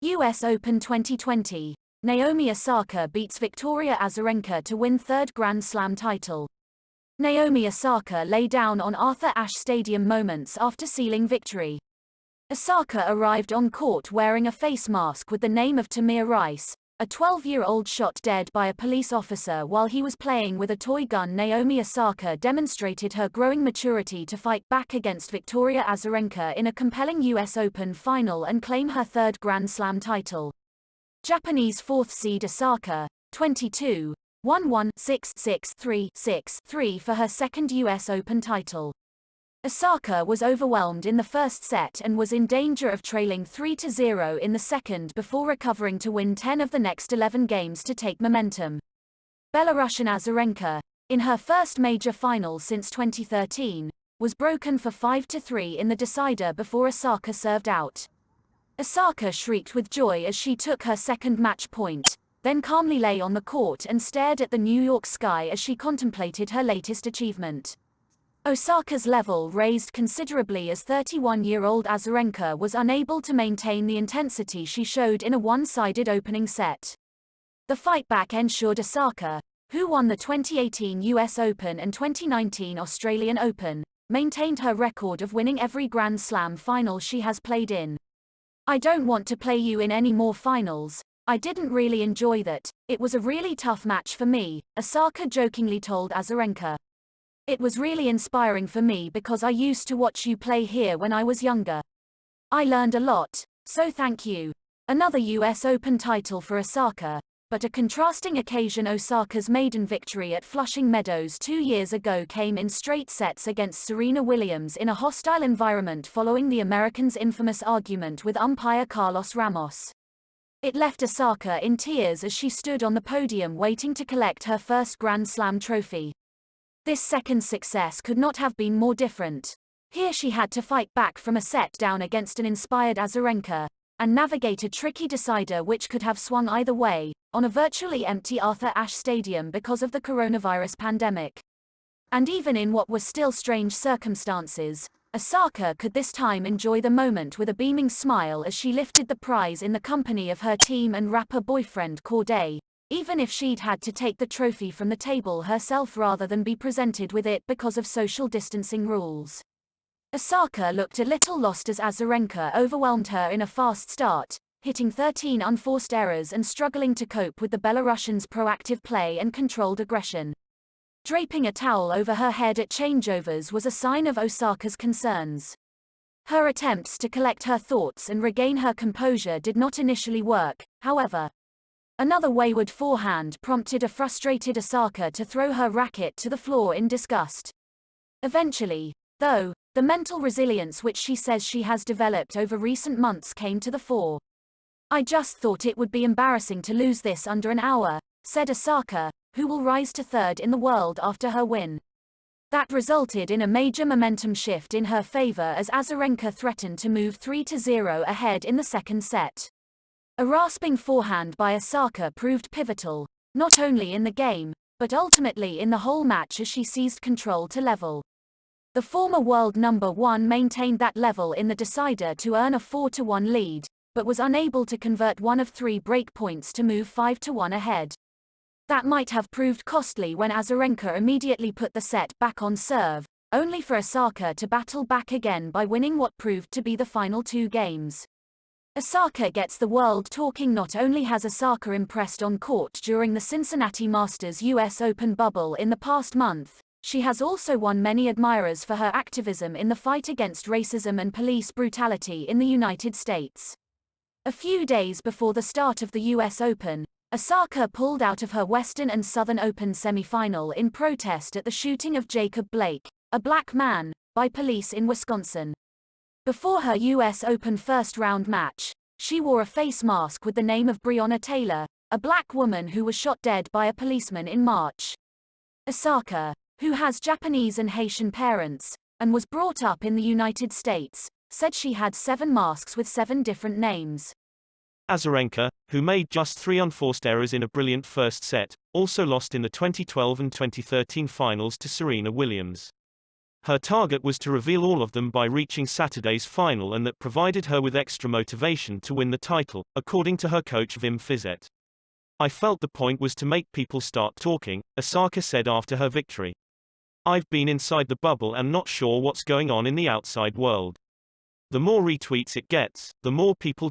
US Open 2020. Naomi Osaka beats Victoria Azarenka to win third Grand Slam title. Naomi Osaka lay down on Arthur Ashe Stadium moments after sealing victory. Osaka arrived on court wearing a face mask with the name of Tamir Rice, a 12-year-old shot dead by a police officer while he was playing with a toy gun. Naomi Osaka demonstrated her growing maturity to fight back against Victoria Azarenka in a compelling US Open final and claim her third Grand Slam title. Japanese fourth seed Osaka, 22, won 1-6-6-3-6-3 for her second US Open title. Osaka was overwhelmed in the first set and was in danger of trailing 3-0 in the second before recovering to win 10 of the next 11 games to take momentum. Belarusian Azarenka, in her first major final since 2013, was broken for 5-3 in the decider before Osaka served out. Osaka shrieked with joy as she took her second match point, then calmly lay on the court and stared at the New York sky as she contemplated her latest achievement. Osaka's level raised considerably as 31-year-old Azarenka was unable to maintain the intensity she showed in a one-sided opening set. The fightback ensured Osaka, who won the 2018 US Open and 2019 Australian Open, maintained her record of winning every Grand Slam final she has played in. "I don't want to play you in any more finals. I didn't really enjoy that. It was a really tough match for me," Osaka jokingly told Azarenka. "It was really inspiring for me because I used to watch you play here when I was younger. I learned a lot, so thank you." Another US Open title for Osaka, but a contrasting occasion. Osaka's maiden victory at Flushing Meadows 2 years ago came in straight sets against Serena Williams in a hostile environment following the American's infamous argument with umpire Carlos Ramos. It left Osaka in tears as she stood on the podium waiting to collect her first Grand Slam trophy. This second success could not have been more different. Here she had to fight back from a set down against an inspired Azarenka, and navigate a tricky decider which could have swung either way, on a virtually empty Arthur Ashe Stadium because of the coronavirus pandemic. And even in what were still strange circumstances, Osaka could this time enjoy the moment with a beaming smile as she lifted the prize in the company of her team and rapper boyfriend Corday, even if she'd had to take the trophy from the table herself rather than be presented with it because of social distancing rules. Osaka looked a little lost as Azarenka overwhelmed her in a fast start, hitting 13 unforced errors and struggling to cope with the Belarusian's proactive play and controlled aggression. Draping a towel over her head at changeovers was a sign of Osaka's concerns. Her attempts to collect her thoughts and regain her composure did not initially work, however. Another wayward forehand prompted a frustrated Osaka to throw her racket to the floor in disgust. Eventually, though, the mental resilience which she says she has developed over recent months came to the fore. "I just thought it would be embarrassing to lose this under an hour," said Osaka, who will rise to third in the world after her win. That resulted in a major momentum shift in her favor as Azarenka threatened to move 3-0 ahead in the second set. A rasping forehand by Osaka proved pivotal, not only in the game, but ultimately in the whole match as she seized control to level. The former world number one maintained that level in the decider to earn a 4-1 lead, but was unable to convert one of 3 break points to move 5-1 ahead. That might have proved costly when Azarenka immediately put the set back on serve, only for Osaka to battle back again by winning what proved to be the final 2 games. Osaka gets the world talking. Not only has Osaka impressed on court during the Cincinnati Masters US Open bubble in the past month, she has also won many admirers for her activism in the fight against racism and police brutality in the United States. A few days before the start of the US Open, Osaka pulled out of her Western and Southern Open semifinal in protest at the shooting of Jacob Blake, a black man, by police in Wisconsin. Before her US Open first-round match, she wore a face mask with the name of Breonna Taylor, a black woman who was shot dead by a policeman in March. Osaka, who has Japanese and Haitian parents, and was brought up in the United States, said she had 7 masks with 7 different names. Azarenka, who made just 3 unforced errors in a brilliant first set, also lost in the 2012 and 2013 finals to Serena Williams. Her target was to reveal all of them by reaching Saturday's final, and that provided her with extra motivation to win the title, according to her coach Wim Fizet. "I felt the point was to make people start talking," Osaka said after her victory. "I've been inside the bubble and not sure what's going on in the outside world. The more retweets it gets, the more people